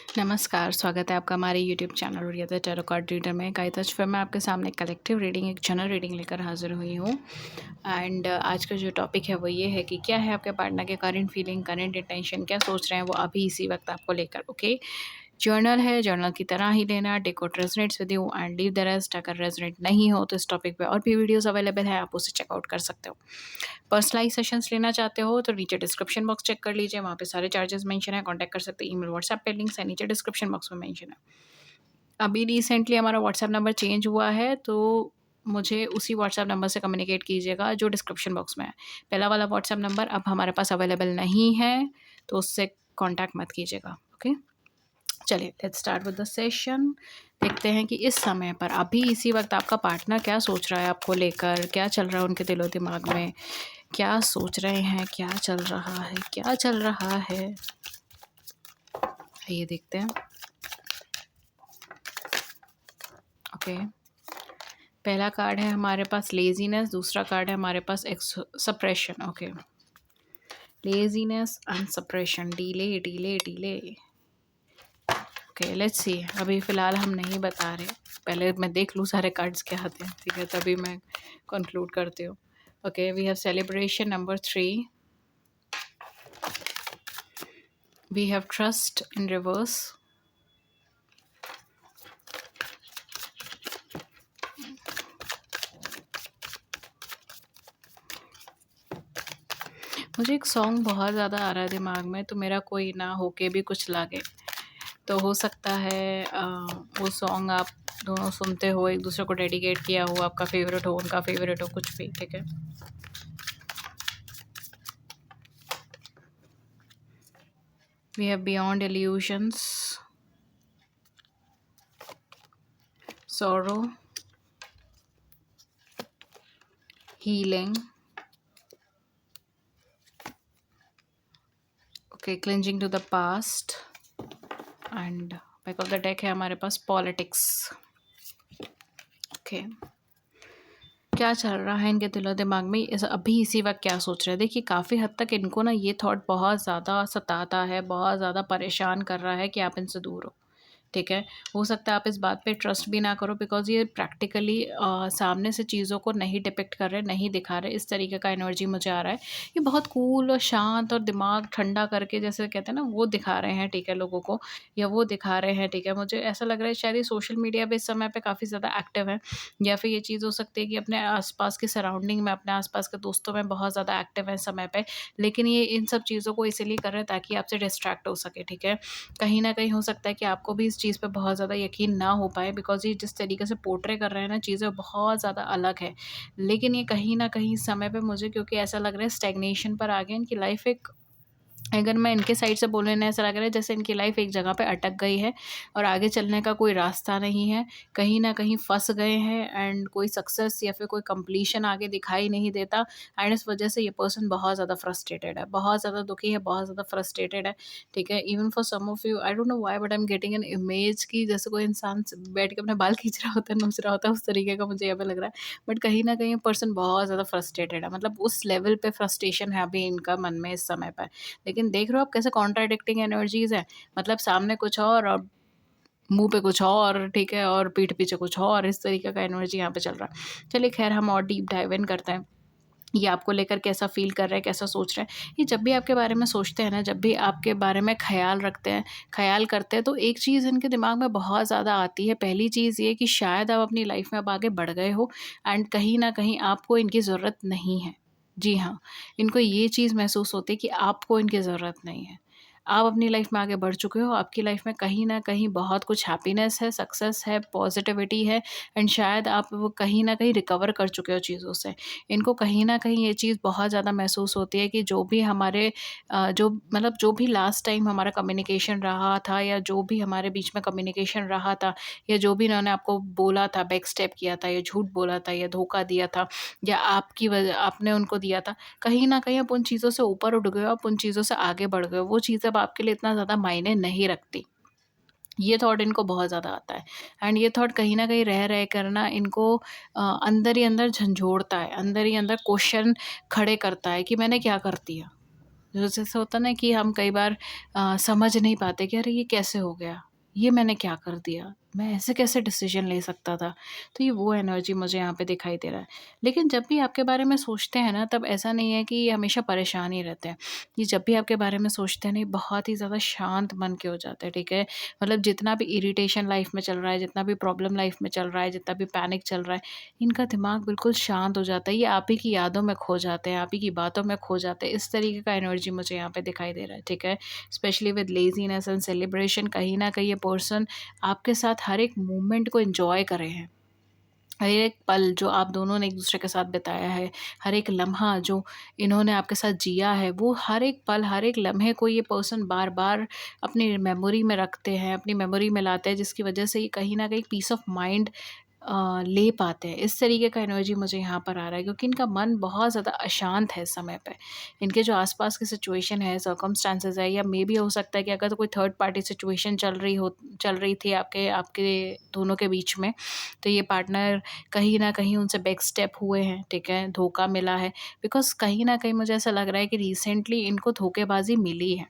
नमस्कार, स्वागत है आपका हमारे यूट्यूब चैनल और यदि टैरो कार्ड रीडर में। गाइस, आज फिर मैं आपके सामने कलेक्टिव रीडिंग, एक जनरल रीडिंग लेकर हाजिर हुई हूँ। एंड आज का जो टॉपिक है वो ये है कि क्या है आपके पार्टनर के करंट फीलिंग, करंट इंटेंशन, क्या सोच रहे हैं वो अभी इसी वक्त आपको लेकर। ओके, जर्नल है, जर्नल की तरह ही लेना। Take out resonates with you and leave the rest. अगर रेजोनेट नहीं हो तो इस टॉपिक पे और भी वीडियोस अवेलेबल है, आप उसे चेकआउट कर सकते हो। पर्सनलाइज सेशंस लेना चाहते हो तो नीचे डिस्क्रिप्शन बॉक्स चेक कर लीजिए, वहाँ पे सारे चार्जेस मेंशन है। कांटेक्ट कर सकते हैं, ईमेल व्हाट्सएप पे लिंक्स है नीचे डिस्क्रिप्शन बॉक्स में मेंशन है। अभी रिसेंटली हमारा व्हाट्सएप नंबर चेंज हुआ है, तो मुझे उसी व्हाट्सएप नंबर से कम्युनिकेट कीजिएगा जो डिस्क्रिप्शन बॉक्स में है। पहला वाला व्हाट्सएप नंबर अब हमारे पास अवेलेबल नहीं है, तो उससे कॉन्टैक्ट मत कीजिएगा। ओके, चलिए let's start with the session. देखते हैं कि इस समय पर अभी इसी वक्त आपका पार्टनर क्या सोच रहा है आपको लेकर, क्या चल रहा है उनके दिलो दिमाग में, क्या सोच रहे हैं, क्या चल रहा है, क्या चल रहा है। आइए देखते हैं। ओके, पहला कार्ड है हमारे पास लेजीनेस, दूसरा कार्ड है हमारे पास suppression. Okay, laziness and suppression, delay delay delay. Okay, let's see. अभी फ़िलहाल हम नहीं बता रहे, पहले मैं देख लूँ सारे कार्ड्स क्या आते हैं, ठीक है, तभी मैं कंक्लूड करती हूँ। Okay, we have celebration number 3, we have trust in rivers, मुझे एक सॉन्ग बहुत ज़्यादा आ रहा है दिमाग में, तो मेरा कोई ना होके भी कुछ लागे। तो हो सकता है वो सॉन्ग आप दोनों सुनते हो, एक दूसरे को डेडिकेट किया हो, आपका फेवरेट हो, उनका फेवरेट हो, कुछ भी, ठीक है। We have beyond illusions, sorrow, healing, okay, clinging to the past, and back of the deck है हमारे पास पॉलिटिक्स। ओके, क्या चल रहा है इनके दिलो दिमाग में अभी इसी वक्त, क्या सोच रहे हैं। देखिए, काफ़ी हद तक इनको ना ये थॉट बहुत ज़्यादा सताता है, बहुत ज़्यादा परेशान कर रहा है कि आप इनसे दूर हो, ठीक है। हो सकता है आप इस बात पे ट्रस्ट भी ना करो, बिकॉज़ ये प्रैक्टिकली सामने से चीज़ों को नहीं डिपिक्ट कर रहे, नहीं दिखा रहे। इस तरीके का एनर्जी मुझे आ रहा है। ये बहुत कूल और शांत और दिमाग ठंडा करके, जैसे कहते हैं ना, वो दिखा रहे हैं, ठीक है, लोगों को, या वो दिखा रहे हैं, ठीक है। मुझे ऐसा लग रहा है शायद ये सोशल मीडिया पे इस समय पे काफ़ी ज़्यादा एक्टिव है, या फिर ये चीज़ हो सकती है कि अपने आस-पास की सराउंडिंग में, अपने आस-पास के दोस्तों में बहुत ज़्यादा एक्टिव है इस समय पे। लेकिन ये इन सब चीज़ों को इसीलिए कर रहे हैं ताकि आपसे डिस्ट्रैक्ट हो सके, ठीक है। कहीं न कहीं हो सकता है कि आपको भी इस चीज़ पे बहुत ज़्यादा यकीन ना हो पाए, बिकॉज़ ये जिस तरीके से पोर्ट्रे कर रहे हैं ना, चीज़ें बहुत ज़्यादा अलग है। लेकिन ये कहीं न कहीं समय पे मुझे, क्योंकि ऐसा लग रहा है स्टैग्नेशन पर आ गए, इनकी लाइफ़ एक, अगर मैं इनके साइड से बोलूँ ना, ऐसा लग रहा है जैसे इनकी लाइफ एक जगह पे अटक गई है और आगे चलने का कोई रास्ता नहीं है। कहीं न कहीं फँस गए हैं एंड कोई सक्सेस या फिर कोई कंप्लीशन आगे दिखाई नहीं देता, एंड इस वजह से ये पर्सन बहुत ज़्यादा फ्रस्ट्रेटेड है, बहुत ज़्यादा दुखी है, बहुत ज़्यादा फ्रस्ट्रेटेड है, ठीक है। Even for some of you, I don't know why, but I am getting an image कि जैसे कोई इंसान बैठ के अपने बाल खींच रहा होता है, नोच रहा होता है, उस तरीके का मुझे यहाँ पे लग रहा है। बट कहीं न कहीं पर्सन बहुत ज़्यादा फ्रस्ट्रेटेड है, मतलब उस लेवल पे फ्रस्ट्रेशन है अभी इनका मन में इस समय पर। लेकिन देख रहे हो आप कैसे कॉन्ट्राडिक्टिंग एनर्जीज़ हैं, मतलब सामने कुछ और मुँह पे कुछ और, ठीक है, और पीठ पीछे कुछ और, इस तरीके का एनर्जी यहाँ पे चल रहा है। चलिए ख़ैर, हम और डीप डाइव इन करते हैं। ये आपको लेकर कैसा फ़ील कर रहे हैं, कैसा सोच रहे हैं। ये जब भी आपके बारे में सोचते हैं ना, जब भी आपके बारे में ख़्याल रखते हैं, ख़्याल करते हैं, तो एक चीज़ इनके दिमाग में बहुत ज़्यादा आती है। पहली चीज़ ये कि शायद आप अपनी लाइफ़ में अब आगे बढ़ गए हो एंड कहीं न कहीं आपको इनकी ज़रूरत नहीं है। जी हाँ, इनको ये चीज़ महसूस होती है कि आपको इनकी ज़रूरत नहीं है। आप अपनी लाइफ़ में आगे बढ़ चुके हो, आपकी लाइफ़ में कहीं न कहीं बहुत कुछ हैप्पीनेस है, सक्सेस है, पॉज़िटिविटी है, एंड शायद आप वो कहीं न कहीं रिकवर कर चुके हो चीज़ों से। इनको कहीं न कहीं ये चीज़ बहुत ज़्यादा महसूस होती है कि जो भी हमारे जो मतलब जो भी लास्ट टाइम हमारा कम्युनिकेशन रहा था, या जो भी हमारे बीच में कम्युनिकेशन रहा था, या जो भी इन्होंने आपको बोला था, बैक स्टेप किया था, या झूठ बोला था, या धोखा दिया था, या आपकी वजह आपने उनको दिया था, कहीं न कहीं आप उन चीज़ों से ऊपर उठ गए हो, आप उन चीज़ों से आगे बढ़ गए हो। वो चीज़ अब आपके लिए इतना ज़्यादा मायने नहीं रखती। ये थॉट इनको बहुत ज़्यादा आता है, एंड ये थॉट कहीं न कहीं रह कर ना इनको अंदर ही अंदर झंझोड़ता है, अंदर ही अंदर क्वेश्चन खड़े करता है कि मैंने क्या कर दिया? जो जैसे होता है ना कि हम कई बार समझ नहीं पाते कि अरे ये कैसे हो गया? ये मैंने क्या कर दिया? मैं ऐसे कैसे डिसीज़न ले सकता था? तो ये वो एनर्जी मुझे यहाँ पे दिखाई दे रहा है। लेकिन जब भी आपके बारे में सोचते हैं ना, तब ऐसा नहीं है कि ये हमेशा परेशान ही रहते हैं। ये जब भी आपके बारे में सोचते हैं ना, ये बहुत ही ज़्यादा शांत मन के हो जाते हैं, ठीक है? मतलब जितना भी इरिटेशन लाइफ़ में चल रहा है, जितना भी प्रॉब्लम लाइफ़ में चल रहा है, जितना भी पैनिक चल रहा है, इनका दिमाग बिल्कुल शांत हो जाता है। ये आप ही की यादों में खो जाते हैं, आप ही की बातों में खो जाते हैं। इस तरीके का एनर्जी मुझे यहाँ पे दिखाई दे रहा है, ठीक है? Specially with laziness and celebration, कहीं न कहीं ये पर्सन आपके साथ हर एक मोमेंट को एन्जॉय कर रहे हैं। हर एक पल जो आप दोनों ने एक-दूसरे के साथ बिताया है, हर एक लम्हा जो इन्होंने आपके साथ जिया है, वो हर एक पल, हर एक लम्हे को ये पर्सन बार-बार अपनी मेमोरी में रखते हैं, अपनी मेमोरी में लाते हैं, जिसकी वजह से ये कहीं न कहीं पीस ऑफ माइंड ले पाते हैं। इस तरीके का एनर्जी मुझे यहाँ पर आ रहा है, क्योंकि इनका मन बहुत ज़्यादा अशांत है इस समय पे। इनके जो आस-पास की सिचुएशन है, सर्कमस्टेंसेस है, या मेबी हो सकता है कि अगर तो कोई थर्ड पार्टी सिचुएशन चल रही थी आपके आपके दोनों के बीच में, तो ये पार्टनर कहीं न कहीं उनसे बैक स्टेप हुए हैं, ठीक है? धोखा मिला है, बिकॉज़ कहीं न कहीं मुझे ऐसा लग रहा है कि रिसेंटली इनको धोखेबाज़ी मिली है।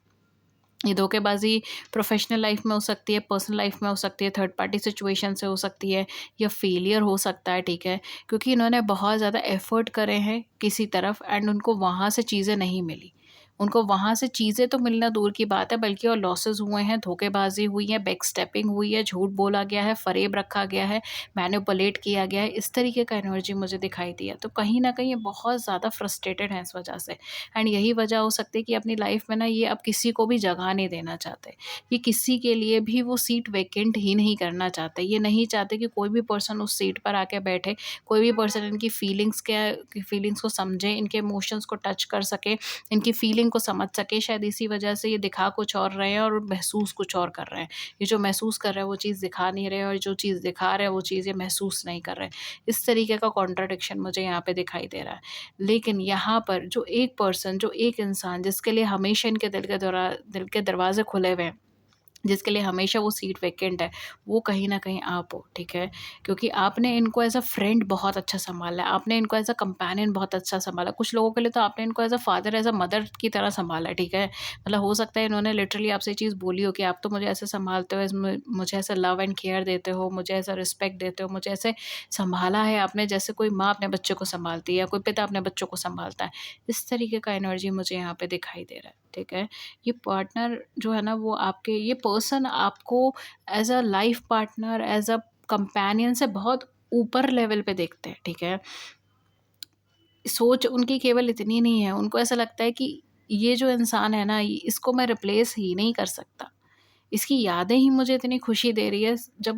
ये धोखेबाज़ी प्रोफ़ेशनल लाइफ़ में हो सकती है, पर्सनल लाइफ़ में हो सकती है, थर्ड पार्टी सिचुएशन से हो सकती है, या फेलियर हो सकता है, ठीक है? क्योंकि इन्होंने बहुत ज़्यादा एफ़र्ट करे हैं किसी तरफ, एंड उनको वहाँ से चीज़ें नहीं मिली। उनको वहाँ से चीज़ें तो मिलना दूर की बात है, बल्कि और लॉसेस हुए हैं, धोखेबाज़ी हुई है, बैकस्टेपिंग हुई है, झूठ बोला गया है, फ़रेब रखा गया है, मैनिपुलेट किया गया है, इस तरीके का एनर्जी मुझे दिखाई दिया। तो कहीं न कहीं ये बहुत ज़्यादा फ्रस्ट्रेटेड हैं इस वजह से। एंड यही वजह हो सकती है कि अपनी लाइफ में ना ये अब किसी को भी जगह नहीं देना चाहते। ये किसी के लिए भी वो सीट वैकेंट ही नहीं करना चाहते। ये नहीं चाहते कि कोई भी पर्सन उस सीट पर आके बैठे, कोई भी पर्सन इनकी फीलिंग्स को समझे, इनके इमोशंस को टच कर सके, इनकी फीलिंग को समझ सके। शायद इसी वजह से ये दिखा कुछ और रहे हैं और महसूस कुछ और कर रहे हैं। ये जो महसूस कर रहे हैं वो चीज़ दिखा नहीं रहे, और जो चीज़ दिखा रहे हैं वो चीज़ ये महसूस नहीं कर रहे। इस तरीके का कॉन्ट्राडिक्शन मुझे यहाँ पे दिखाई दे रहा है। लेकिन यहाँ पर जो एक इंसान जिसके लिए हमेशा इनके दिल के दरवाज़े खुले हुए हैं, जिसके लिए हमेशा वो सीट वैकेंट है, वो कहीं न कहीं आप हो, ठीक है? क्योंकि आपने इनको एज़ अ फ्रेंड बहुत अच्छा सँभाला है, आपने इनको एज़ अ कंपेनियन बहुत अच्छा सँभाला। कुछ लोगों के लिए तो आपने इनको as a father, as a mother की तरह सँभाला है, ठीक है? मतलब हो सकता है इन्होंने लिटरली आपसे ये चीज़ बोली हो कि आप तो मुझे ऐसे सँभालते हो, मुझे ऐसा लव एंड केयर देते हो, मुझे ऐसा रिस्पेक्ट देते हो, मुझे ऐसे सँभाला है आपने जैसे कोई माँ अपने बच्चे को सँभालती है, या कोई पिता अपने बच्चों को सँभालता है। इस तरीके का एनर्जी मुझे यहाँ पे दिखाई दे रहा है, ठीक है? ये पार्टनर जो है ना, वो आपके ये पर्सन आपको as a life partner, as a companion से बहुत ऊपर लेवल पे देखते हैं, ठीक है? सोच उनकी केवल इतनी नहीं है, उनको ऐसा लगता है कि ये जो इंसान है ना, इसको मैं रिप्लेस ही नहीं कर सकता। इसकी यादें ही मुझे इतनी खुशी दे रही है। जब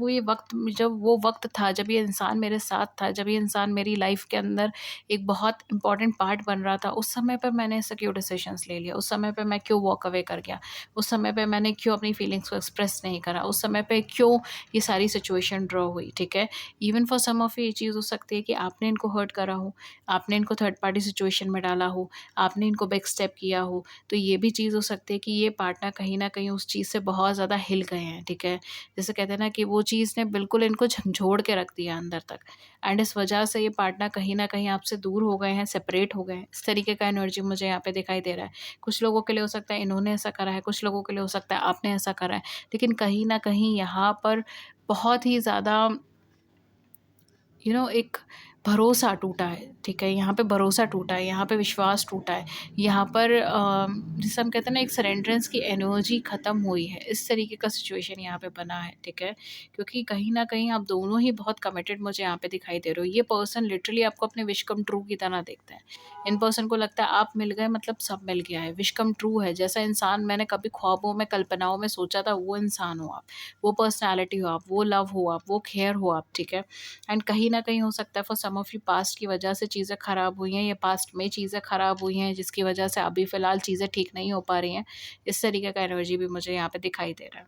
वो वक़्त था, जब ये इंसान मेरे साथ था, जब ये इंसान मेरी लाइफ़ के अंदर एक बहुत इम्पोर्टेंट पार्ट बन रहा था, उस समय पे मैंने ऐसा क्यों डिसीज़न्स ले लिया? उस समय पे मैं क्यों वॉक अवे कर गया? उस समय पे मैंने क्यों अपनी फीलिंग्स को एक्सप्रेस नहीं करा? उस समय पे क्यों ये सारी सिचुएशन ड्रॉ हुई, ठीक है? इवन फॉर सम ऑफ ये चीज़ हो सकती है कि आपने इनको हर्ट करा हो, आपने इनको थर्ड पार्टी सिचुएशन में डाला हो, आपने इनको बैक स्टेप किया हो, तो ये भी चीज़ हो सकती है कि ये पार्टनर कहीं न कहीं उस चीज़ से बहुत ज़्यादा हिल गए हैं, ठीक है? जैसे कहते हैं ना कि वो चीज़ ने बिल्कुल इनको झंझोड़ के रख दिया अंदर तक, एंड इस वजह से ये पार्टनर कहीं न कहीं आपसे दूर हो गए हैं, सेपरेट हो गए हैं। इस तरीके का एनर्जी मुझे यहाँ पे दिखाई दे रहा है। कुछ लोगों के लिए हो सकता है इन्होंने ऐसा करा है, कुछ लोगों के लिए हो सकता है आपने ऐसा करा है, लेकिन कहीं न कहीं यहाँ पर बहुत ही ज़्यादा एक भरोसा टूटा है, ठीक है? यहाँ पे भरोसा टूटा है, यहाँ पे विश्वास टूटा है, यहाँ पर जिसे हम कहते हैं ना, एक सरेंडरेंस की एनर्जी ख़त्म हुई है, इस तरीके का सिचुएशन यहाँ पे बना है, ठीक है? क्योंकि कहीं न कहीं आप दोनों ही बहुत कमिटेड मुझे यहाँ पे दिखाई दे रहे हो। ये पर्सन लिटरली आपको अपने विश कम ट्रू की तरह देखता है। इन पर्सन को लगता है आप मिल गए मतलब सब मिल गया है, विश कम ट्रू है, जैसा इंसान मैंने कभी ख्वाबों में, कल्पनाओं में सोचा था, वो इंसान हो आप, वो पर्सनैलिटी हो आप, वो लव हो आप, वो केयर हो आप, ठीक है? एंड कहीं न कहीं हो सकता है for some of you past की वजह से चीज़ें ख़राब हुई हैं, या पास्ट में चीज़ें ख़राब हुई हैं, जिसकी वजह से अभी फ़िलहाल चीज़ें ठीक नहीं हो पा रही हैं। इस तरीके का एनर्जी भी मुझे यहाँ पे दिखाई दे रहा है।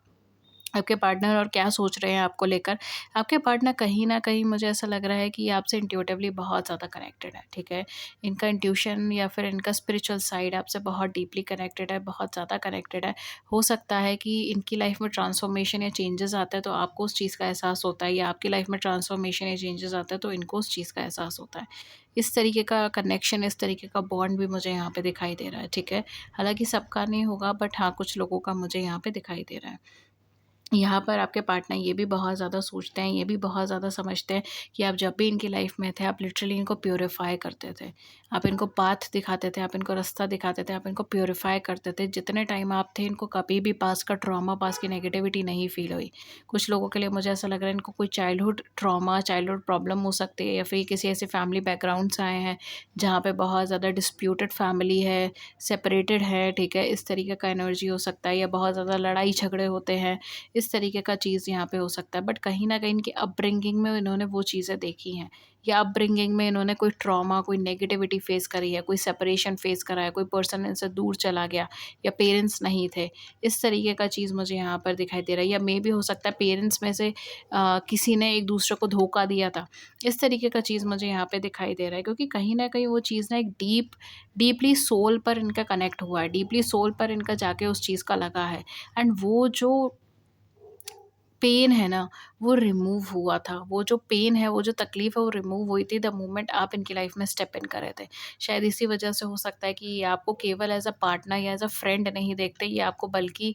आपके पार्टनर और क्या सोच रहे हैं आपको लेकर। आपके पार्टनर कहीं न कहीं मुझे ऐसा लग रहा है कि ये आपसे इंट्यूटिवली बहुत ज़्यादा कनेक्टेड है, ठीक है? इनका इंट्यूशन या फिर इनका स्पिरिचुअल साइड आपसे बहुत डीपली कनेक्टेड है, बहुत ज़्यादा कनेक्टेड है। हो सकता है कि इनकी लाइफ़ में ट्रांसफॉर्मेशन या चेंजेज़ आता है तो आपको उस चीज़ का एहसास होता है, या आपकी लाइफ़ में ट्रांसफॉर्मेशन या चेंजेज़ आता है तो इनको उस चीज़ का एहसास होता है। इस तरीके का कनेक्शन, इस तरीके का बॉन्ड भी मुझे यहाँ पे दिखाई दे रहा है, ठीक है? हालाँकि सबका नहीं होगा, बट हाँ, कुछ लोगों का मुझे यहाँ पे दिखाई दे रहा है। यहाँ पर आपके पार्टनर ये भी बहुत ज़्यादा सोचते हैं, ये भी बहुत ज़्यादा समझते हैं कि आप जब भी इनकी लाइफ में थे, आप लिटरली इनको प्यूरीफाई करते थे। आप इनको पाथ दिखाते थे, आप इनको रास्ता दिखाते थे, आप इनको प्यूरीफाई करते थे। जितने टाइम आप थे, इनको कभी भी पास का ट्रॉमा, पास की नेगेटिविटी नहीं फ़ील हुई। कुछ लोगों के लिए मुझे ऐसा लग रहा है इनको कोई चाइल्डहुड ट्रॉमा, चाइल्डहुड प्रॉब्लम हो सकती है, या फिर किसी ऐसे फैमिली बैकग्राउंड से आए हैं, जहाँ पे बहुत ज़्यादा डिस्प्यूटेड फैमिली है, सेपरेटेड है, ठीक है? इस तरीके का एनर्जी हो सकता है, या बहुत ज़्यादा लड़ाई झगड़े होते हैं, इस तरीके का चीज़ यहाँ पे हो सकता है। बट कहीं न कहीं इनकी अपब्रिंगिंग में इन्होंने वो चीज़ें देखी हैं, या अपब्रिंगिंग में इन्होंने कोई ट्रॉमा, कोई नेगेटिविटी फ़ेस करी है, कोई सेपरेशन फ़ेस करा है, कोई पर्सन इनसे दूर चला गया, या पेरेंट्स नहीं थे। इस तरीके का चीज़ मुझे यहाँ पर दिखाई दे रहा है, या मेबी हो सकता है पेरेंट्स में से किसी ने एक दूसरे को धोखा दिया था। इस तरीके का चीज़ मुझे यहाँ पे दिखाई दे रहा है, क्योंकि कहीं न कहीं वो चीज़ ना एक डीपली सोल पर इनका कनेक्ट हुआ है, डीपली सोल पर इनका जाके उस चीज़ का लगा है। एंड वो जो पेन है ना, वो रिमूव हुआ था। वो जो पेन है, वो जो तकलीफ़ है, वो रिमूव हुई थी द मोमेंट आप इनकी लाइफ़ में स्टेप इन कर रहे थे। शायद इसी वजह से हो सकता है कि ये आपको केवल एज़ अ पार्टनर या एज़ अ फ्रेंड नहीं देखते, ये आपको बल्कि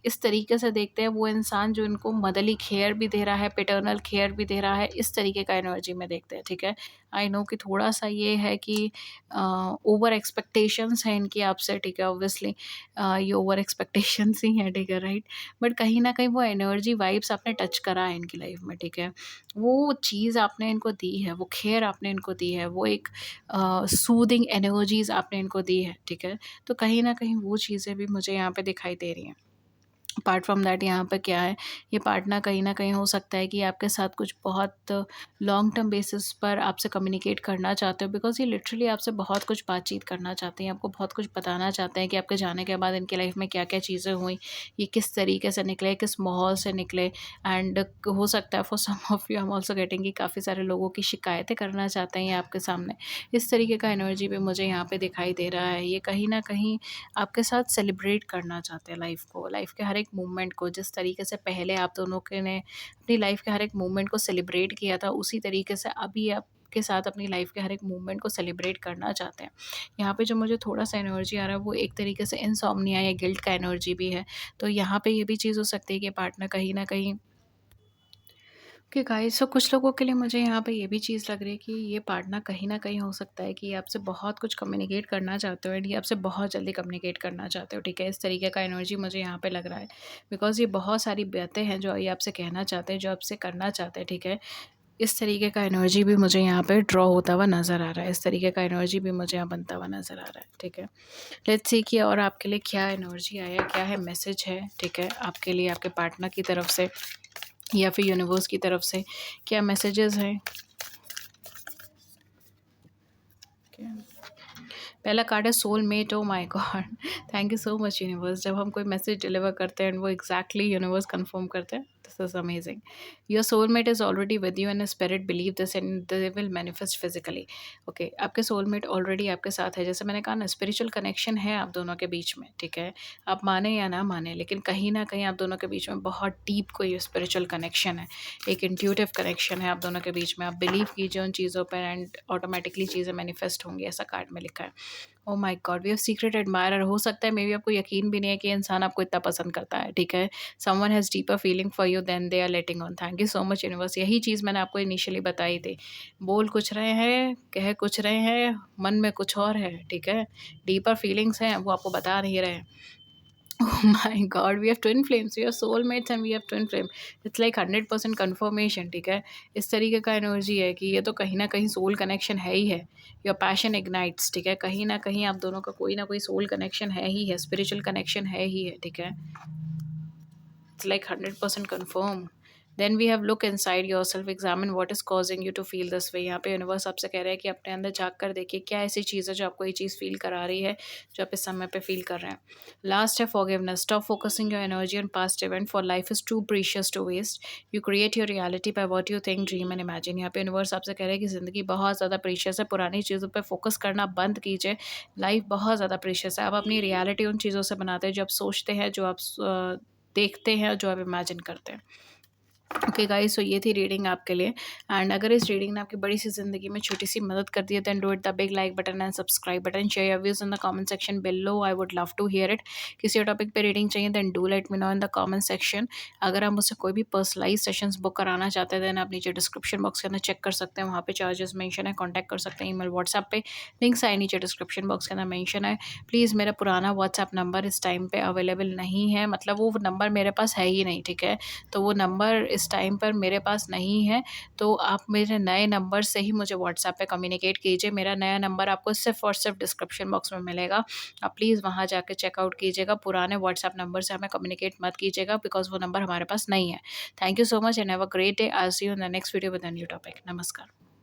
इस तरीके से देखते हैं, वो इंसान जो इनको मदरली केयर भी दे रहा है, पैटर्नल केयर भी दे रहा है, इस तरीके का एनर्जी में देखते हैं, ठीक है? आई नो कि थोड़ा-सा ये है कि ओवर एक्सपेक्टेशंस हैं इनकी आपसे, ठीक है? ऑब्वियसली ये ओवर एक्सपेक्टेशंस ही हैं, ठीक है, राइट? बट कहीं न कहीं वो एनर्जी वाइब्स आपने टच करा है इनकी लाइफ में, ठीक है? वो चीज़ आपने इनको दी है, वो केयर आपने इनको दी है, वो एक सूदिंग एनर्जीज़ आपने इनको दी है, ठीक है? तो कहीं न कहीं वो चीज़ें भी मुझे यहाँ पे दिखाई दे रही हैं। अपार्ट फ्रॉम दैट यहाँ पे क्या है, ये पार्टनर कहीं न कहीं हो सकता है कि आपके साथ कुछ बहुत लॉन्ग टर्म बेसिस पर आपसे कम्युनिकेट करना चाहते हो, बिकॉज़ ये लिटरली आपसे बहुत कुछ बातचीत करना चाहते हैं, आपको बहुत कुछ बताना चाहते हैं कि आपके जाने के बाद इनकी लाइफ़ में क्या-क्या चीज़ें हुई, ये किस तरीके से निकले, किस माहौल से निकले। एंड हो सकता है for some of you I am also getting कि काफ़ी सारे लोगों की शिकायतें करना चाहते हैं ये आपके सामने। इस तरीके का एनर्जी भी मुझे यहाँ पे दिखाई दे रहा है। ये कहीं न कहीं आपके साथ सेलिब्रेट करना चाहते हैं लाइफ को, लाइफ के हर एक मोमेंट को। जिस तरीके से पहले आप दोनों के ने अपनी लाइफ के हर एक मोमेंट को सेलिब्रेट किया था, उसी तरीके से अभी आपके साथ अपनी लाइफ के हर एक मूवमेंट को सेलिब्रेट करना चाहते हैं। यहाँ पे जो मुझे थोड़ा-सा एनर्जी आ रहा है, वो एक तरीके से इनसोम्निया या गिल्ट का एनर्जी भी है। तो यहाँ पे ये भी चीज़ हो सकती है कि पार्टनर कहीं न कहीं ओके गाइस, सो कुछ लोगों के लिए मुझे यहाँ पे ये भी चीज़ लग रही है कि ये पार्टनर कहीं न कहीं हो सकता है कि ये आपसे बहुत कुछ कम्युनिकेट करना चाहते हो, एंड ये आपसे बहुत जल्दी कम्युनिकेट करना चाहते हो, ठीक है? इस तरीके का एनर्जी मुझे यहाँ पे लग रहा है, बिकॉज़ ये बहुत सारी बातें हैं जो ये आपसे कहना चाहते हैं, जो आपसे करना चाहते हैं, ठीक है? इस तरीके का एनर्जी भी मुझे यहाँ पे ड्रॉ होता हुआ नज़र आ रहा है, इस तरीके का एनर्जी भी मुझे यहाँ बनता हुआ नज़र आ रहा है, ठीक है? लेट्स सी कि और आपके लिए क्या एनर्जी आया, क्या है मैसेज है, ठीक है? आपके लिए आपके पार्टनर की तरफ से या फिर यूनिवर्स की तरफ से क्या मैसेजेस हैं? क्या पहला कार्ड है soulmate. Oh my God! Thank you so much universe. जब हम कोई मैसेज डिलीवर करते हैं एंड वो एग्जैक्टली यूनिवर्स कंफर्म करते हैं, this is amazing. Your soulmate is already with you and spirit believe this and they will manifest physically. Okay, आपके soulmate already आपके साथ है। जैसे मैंने कहा ना, स्पिरिचुअल कनेक्शन है आप दोनों के बीच में, ठीक है? आप माने या ना माने, लेकिन कहीं ना कहीं आप दोनों के बीच में बहुत डीप कोई स्पिरिचुअल कनेक्शन है, एक इंट्यूटिव कनेक्शन है आप दोनों के बीच में। आप बिलीव कीजिए उन चीज़ों पर एंड ऑटोमेटिकली चीज़ें मैनिफेस्ट होंगी, ऐसा कार्ड में लिखा है। Oh my god! We have secret admirer. हो सकता है मे बी आपको यकीन भी नहीं है कि ये इंसान आपको इतना पसंद करता है, ठीक है? Someone has deeper feeling for you then they are letting on. Thank you so much universe. यही चीज़ मैंने आपको इनिशियली बताई थी। बोल कुछ रहे हैं, कह कुछ रहे हैं, मन में कुछ और है, ठीक है? डीपर फीलिंग्स हैं, वो आपको बता नहीं रहे हैं। Oh my god! We have twin flames, we are soulmates and we have twin flame. It's like 100% confirmation, ठीक है? इस तरीके का एनर्जी है कि ये तो कहीं न कहीं सोल कनेक्शन है ही है। योर पैशन इग्नाइट्स, ठीक है? कहीं न कहीं आप दोनों का कोई ना कोई सोल कनेक्शन है ही है, स्पिरिचुअल कनेक्शन है ही है, ठीक है? It's like 100% confirm. Then we have look inside yourself, examine what is causing you to feel this way. यहाँ पे यूनिवर्स आपसे कह रहा है कि अपने अंदर झाँक कर देखिए क्या ऐसी चीज़ है जो आपको ये चीज़ फील करा रही है, जो आप इस समय पे फील कर रहे हैं। लास्ट है forgiveness, stop focusing your energy on past event, for life is too precious to waste. You create your reality by what you think, dream and imagine. यहाँ पे यूनिवर्स आपसे कह रहा है कि ज़िंदगी बहुत ज़्यादा प्रीशियस है, पुरानी चीज़ों पे फोकस करना बंद कीजिए। लाइफ बहुत ज़्यादा प्रीशियस है, आप अपनी रियलिटी उन चीज़ों से बनाते हैं जो आप सोचते हैं, जो आप देखते हैं, जो आप इमेजिन करते हैं। ओके गाइस, सो ये थी रीडिंग आपके लिए। एंड अगर इस रीडिंग ने आपकी बड़ी सी ज़िंदगी में छोटी सी मदद कर दी है, then do it the big like button and subscribe button, share your views in the comment section below, I would love to hear it. किसी और टॉपिक पे रीडिंग चाहिए then do let me know in the comment section. अगर आप मुझसे कोई भी personalise sessions book कराना चाहते हैं देन आप नीचे डिस्क्रिप्शन बॉक्स के अंदर चेक कर सकते हैं, वहाँ पे चार्जेस मेंशन है, कॉन्टैक्ट कर सकते हैं ईमेल व्हाट्सएप पे, लिंक्स आए नीचे डिस्क्रिप्शन बॉक्स के अंदर मेंशन है। प्लीज़ मेरा पुराना व्हाट्सएप नंबर इस टाइम पे अवेलेबल नहीं है, मतलब वो नंबर मेरे पास है ही नहीं, ठीक है। तो वो नंबर इस टाइम पर मेरे पास नहीं है, तो आप मेरे नए नंबर से ही मुझे व्हाट्सएप पे कम्युनिकेट कीजिए। मेरा नया नंबर आपको सिर्फ़ और सिर्फ डिस्क्रिप्शन बॉक्स में मिलेगा। आप प्लीज़ वहाँ जाके चेकआउट कीजिएगा, पुराने व्हाट्सएप नंबर से हमें कम्युनिकेट मत कीजिएगा बिकॉज़ वो नंबर हमारे पास नहीं है। Thank you so much and have a great day. I will see you in the next video with a new topic. नमस्कार।